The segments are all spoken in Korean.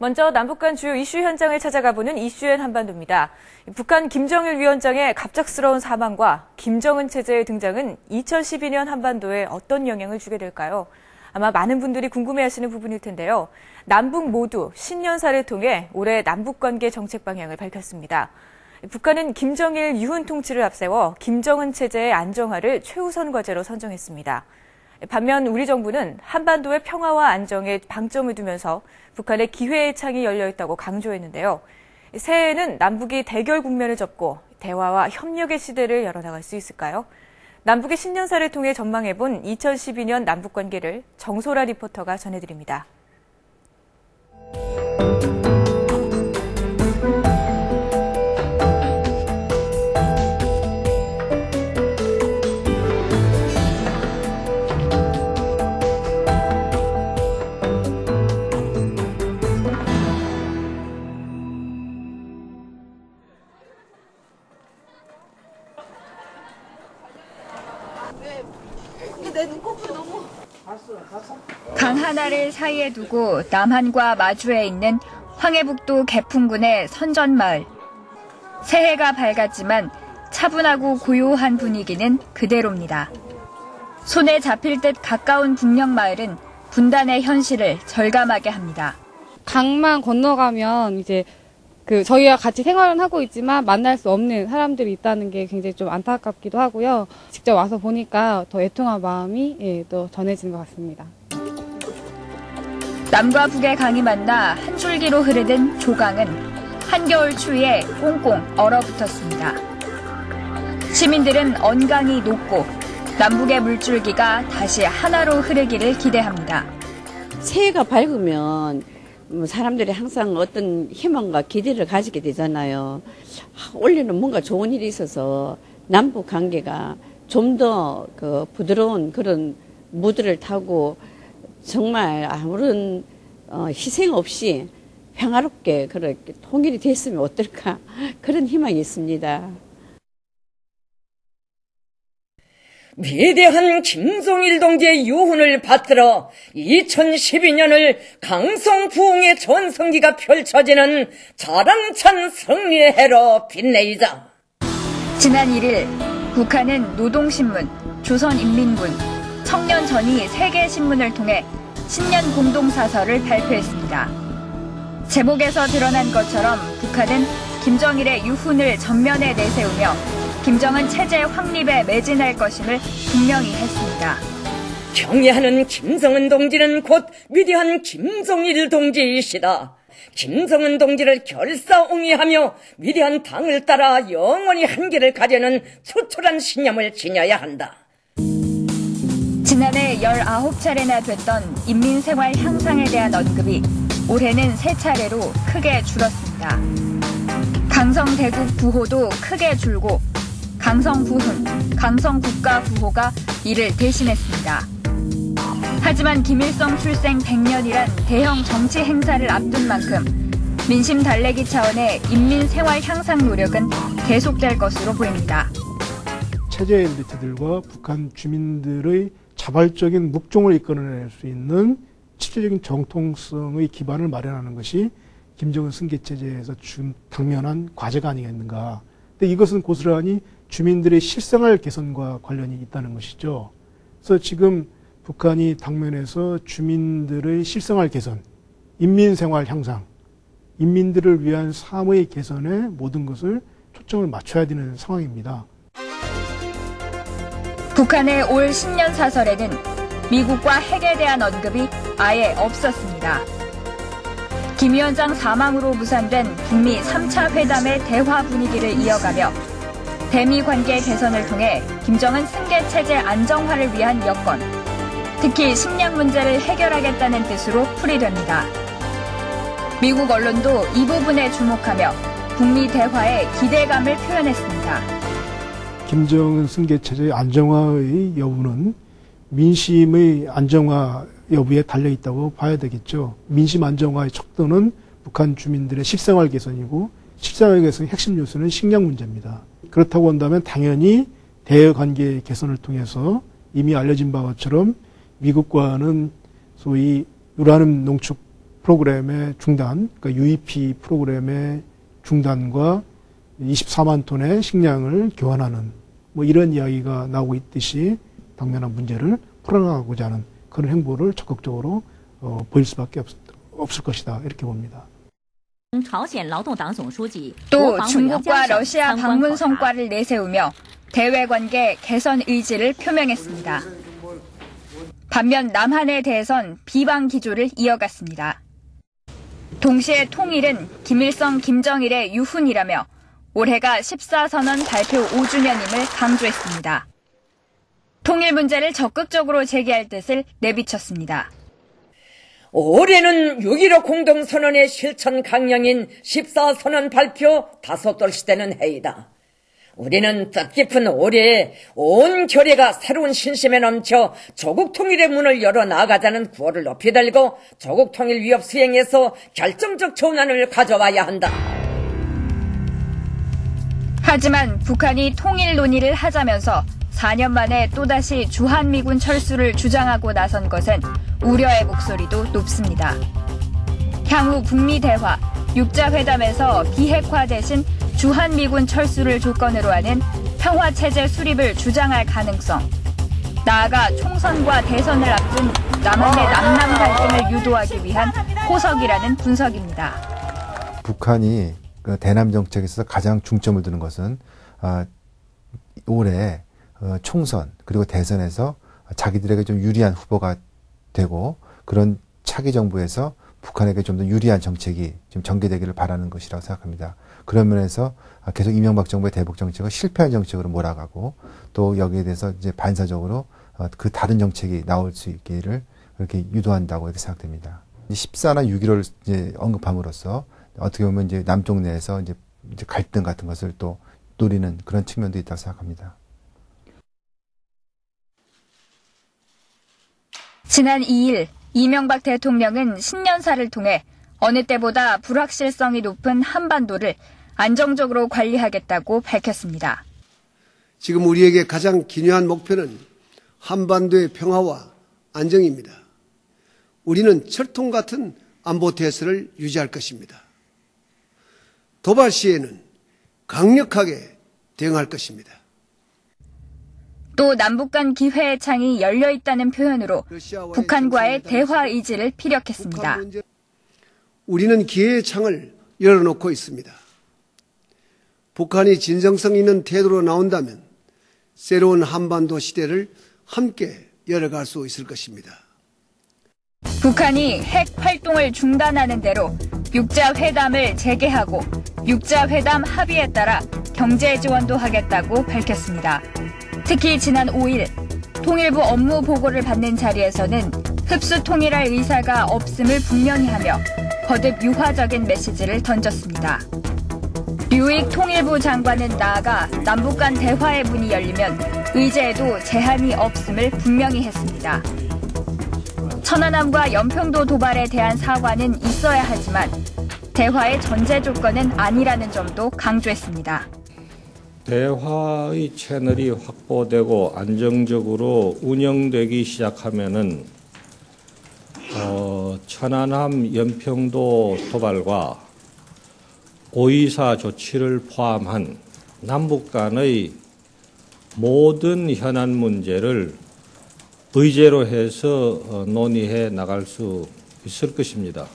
먼저 남북 간 주요 이슈 현장을 찾아가보는 이슈엔 한반도입니다. 북한 김정일 위원장의 갑작스러운 사망과 김정은 체제의 등장은 2012년 한반도에 어떤 영향을 주게 될까요? 아마 많은 분들이 궁금해하시는 부분일 텐데요. 남북 모두 신년사를 통해 올해 남북관계 정책 방향을 밝혔습니다. 북한은 김정일 유훈 통치를 앞세워 김정은 체제의 안정화를 최우선 과제로 선정했습니다. 반면 우리 정부는 한반도의 평화와 안정에 방점을 두면서 북한의 기회의 창이 열려 있다고 강조했는데요. 새해에는 남북이 대결 국면을 접고 대화와 협력의 시대를 열어나갈 수 있을까요? 남북의 신년사를 통해 전망해본 2012년 남북관계를 정소라 리포터가 전해드립니다. 강 하나를 사이에 두고 남한과 마주해 있는 황해북도 개풍군의 선전마을. 새해가 밝았지만 차분하고 고요한 분위기는 그대로입니다. 손에 잡힐 듯 가까운 북녘마을은 분단의 현실을 절감하게 합니다. 강만 건너가면 이제 저희와 같이 생활은 하고 있지만 만날 수 없는 사람들이 있다는 게 굉장히 좀 안타깝기도 하고요. 직접 와서 보니까 더 애통한 마음이 또 전해지는 것 같습니다. 남과 북의 강이 만나 한 줄기로 흐르던 조강은 한겨울 추위에 꽁꽁 얼어붙었습니다. 시민들은 언강이 녹고 남북의 물줄기가 다시 하나로 흐르기를 기대합니다. 새해가 밝으면 사람들이 항상 어떤 희망과 기대를 가지게 되잖아요. 올해는 뭔가 좋은 일이 있어서 남북 관계가 좀 더 부드러운 그런 무드를 타고 정말 아무런 희생 없이 평화롭게 그렇게 통일이 됐으면 어떨까 그런 희망이 있습니다. 위대한 김정일 동지의 유훈을 받들어 2012년을 강성부흥의 전성기가 펼쳐지는 자랑찬 승리의 해로 빛내이자. 지난 1일 북한은 노동신문, 조선인민군, 청년전이 3개 신문을 통해 신년 공동사설을 발표했습니다. 제목에서 드러난 것처럼 북한은 김정일의 유훈을 전면에 내세우며 김정은 체제 확립에 매진할 것임을 분명히 했습니다. 경애하는 김정은 동지는 곧 위대한 김정일 동지이시다. 김정은 동지를 결사옹위하며 위대한 당을 따라 영원히 한계를 가려는 초철한 신념을 지녀야 한다. 지난해 19차례나 됐던 인민생활 향상에 대한 언급이 올해는 3차례로 크게 줄었습니다. 강성대국 부호도 크게 줄고 강성부흥, 강성국가부호가 이를 대신했습니다. 하지만 김일성 출생 100년이란 대형 정치 행사를 앞둔 만큼 민심 달래기 차원의 인민생활 향상 노력은 계속될 것으로 보입니다. 체제 엘리트들과 북한 주민들의 자발적인 묵종을 이끌어낼 수 있는 실질적인 정통성의 기반을 마련하는 것이 김정은 승계체제에서 준 당면한 과제가 아니겠는가. 근데 이것은 고스란히 주민들의 실생활 개선과 관련이 있다는 것이죠. 그래서 지금 북한이 당면에서 주민들의 실생활 개선, 인민생활 향상, 인민들을 위한 삶의 개선에 모든 것을 초점을 맞춰야 되는 상황입니다. 북한의 올 신년 사설에는 미국과 핵에 대한 언급이 아예 없었습니다. 김 위원장 사망으로 무산된 북미 3차 회담의 대화 분위기를 이어가며 대미 관계 개선을 통해 김정은 승계 체제 안정화를 위한 여건, 특히 식량 문제를 해결하겠다는 뜻으로 풀이됩니다. 미국 언론도 이 부분에 주목하며 북미 대화에 기대감을 표현했습니다. 김정은 승계체제의 안정화의 여부는 민심의 안정화 여부에 달려있다고 봐야 되겠죠. 민심 안정화의 척도는 북한 주민들의 실생활 개선이고 실생활 개선의 핵심 요소는 식량 문제입니다. 그렇다고 한다면 당연히 대외관계 개선을 통해서 이미 알려진 바처럼 미국과는 소위 유라늄 농축 프로그램의 중단, 그러니까 UEP 프로그램의 중단과 24만 톤의 식량을 교환하는 뭐 이런 이야기가 나오고 있듯이 당면한 문제를 풀어나가고자 하는 그런 행보를 적극적으로 보일 수밖에 없을 것이다 이렇게 봅니다. 또 중국과 러시아 방문 성과를 내세우며 대외 관계 개선 의지를 표명했습니다. 반면 남한에 대해선 비방 기조를 이어갔습니다. 동시에 통일은 김일성, 김정일의 유훈이라며 올해가 14선언 발표 5주년임을 강조했습니다. 통일 문제를 적극적으로 제기할 뜻을 내비쳤습니다. 올해는 6.15 공동선언의 실천 강령인 14선언 발표 5돌 시대는 해이다. 우리는 뜻깊은 올해에 온 결의가 새로운 신심에 넘쳐 조국 통일의 문을 열어 나가자는 구호를 높이 들고 조국 통일 위협 수행에서 결정적 전환을 가져와야 한다. 하지만 북한이 통일 논의를 하자면서 4년 만에 또다시 주한미군 철수를 주장하고 나선 것은 우려의 목소리도 높습니다. 향후 북미 대화, 육자회담에서 비핵화 대신 주한미군 철수를 조건으로 하는 평화체제 수립을 주장할 가능성, 나아가 총선과 대선을 앞둔 남한의 남남 갈등을 유도하기 위한 호석이라는 분석입니다. 북한이 그 대남 정책에서 가장 중점을 두는 것은 올해 총선 그리고 대선에서 자기들에게 좀 유리한 후보가 되고 그런 차기 정부에서 북한에게 좀 더 유리한 정책이 좀 전개되기를 바라는 것이라고 생각합니다. 그런 면에서 계속 이명박 정부의 대북 정책을 실패한 정책으로 몰아가고 또 여기에 대해서 이제 반사적으로 그 다른 정책이 나올 수 있기를 그렇게 유도한다고 이렇게 생각됩니다. 14나 6.15를 이제 언급함으로써 어떻게 보면 이제 남쪽 내에서 이제 갈등 같은 것을 또 노리는 그런 측면도 있다고 생각합니다. 지난 2일 이명박 대통령은 신년사를 통해 어느 때보다 불확실성이 높은 한반도를 안정적으로 관리하겠다고 밝혔습니다. 지금 우리에게 가장 기묘한 목표는 한반도의 평화와 안정입니다. 우리는 철통 같은 안보 태세를 유지할 것입니다. 도발 시에는 강력하게 대응할 것입니다. 또 남북 간 기회의 창이 열려 있다는 표현으로 북한과의 대화 의지를 피력했습니다. 우리는 기회의 창을 열어놓고 있습니다. 북한이 진정성 있는 태도로 나온다면 새로운 한반도 시대를 함께 열어갈 수 있을 것입니다. 북한이 핵 활동을 중단하는 대로 육자회담을 재개하고 육자회담 합의에 따라 경제 지원도 하겠다고 밝혔습니다. 특히 지난 5일 통일부 업무 보고를 받는 자리에서는 흡수 통일할 의사가 없음을 분명히 하며 거듭 유화적인 메시지를 던졌습니다. 류익 통일부 장관은 나아가 남북 간 대화의 문이 열리면 의제에도 제한이 없음을 분명히 했습니다. 천안함과 연평도 도발에 대한 사과는 있어야 하지만 대화의 전제 조건은 아니라는 점도 강조했습니다. 대화의 채널이 확보되고 안정적으로 운영되기 시작하면은 천안함 연평도 도발과 5.24 조치를 포함한 남북 간의 모든 현안 문제를 의제로 해서 논의해 나갈 수 있을 것입니다.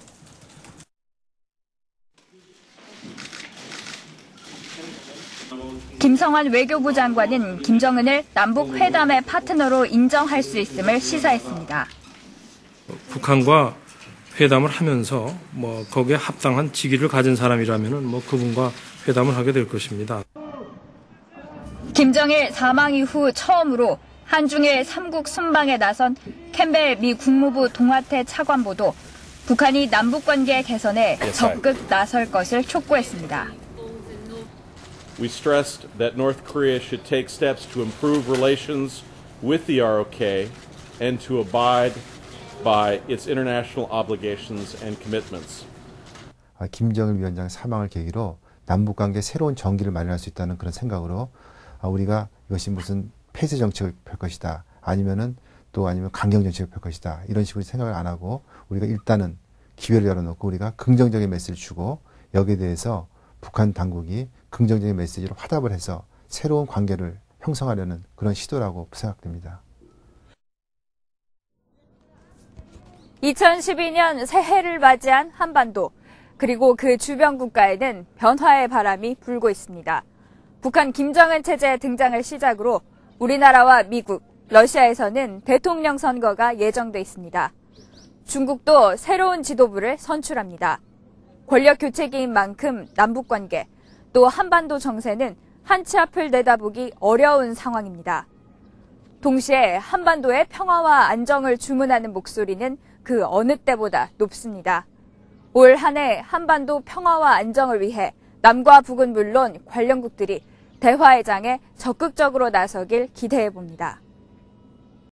김성환 외교부 장관은 김정은을 남북 회담의 파트너로 인정할 수 있음을 시사했습니다. 북한과 회담을 하면서 거기에 합당한 직위를 가진 사람이라면은 그분과 회담을 하게 될 것입니다. 김정일 사망 이후 처음으로 한중일 3국 순방에 나선 캠벨 미 국무부 동아태 차관보도 북한이 남북관계 개선에 적극 나설 것을 촉구했습니다. We stressed that North Korea should take steps to improve relations with the ROK and to abide by its international obligations and commitments. 김정일 위원장 사망을 계기로 남북관계 새로운 전기를 마련할 수 있다는 그런 생각으로 우리가 이것이 무슨 폐쇄 정책을 펼 것이다 아니면 강경 정책을 펼 것이다 이런 식으로 생각을 안 하고 우리가 일단은 기회를 열어놓고 우리가 긍정적인 메시지를 주고 여기에 대해서 북한 당국이 긍정적인 메시지로 화답을 해서 새로운 관계를 형성하려는 그런 시도라고 생각됩니다. 2012년 새해를 맞이한 한반도, 그리고 그 주변 국가에는 변화의 바람이 불고 있습니다. 북한 김정은 체제의 등장을 시작으로 우리나라와 미국, 러시아에서는 대통령 선거가 예정돼 있습니다. 중국도 새로운 지도부를 선출합니다. 권력 교체기인 만큼 남북관계, 또 한반도 정세는 한 치 앞을 내다보기 어려운 상황입니다. 동시에 한반도의 평화와 안정을 주문하는 목소리는 그 어느 때보다 높습니다. 올 한 해 한반도 평화와 안정을 위해 남과 북은 물론 관련국들이 대화의 장에 적극적으로 나서길 기대해 봅니다.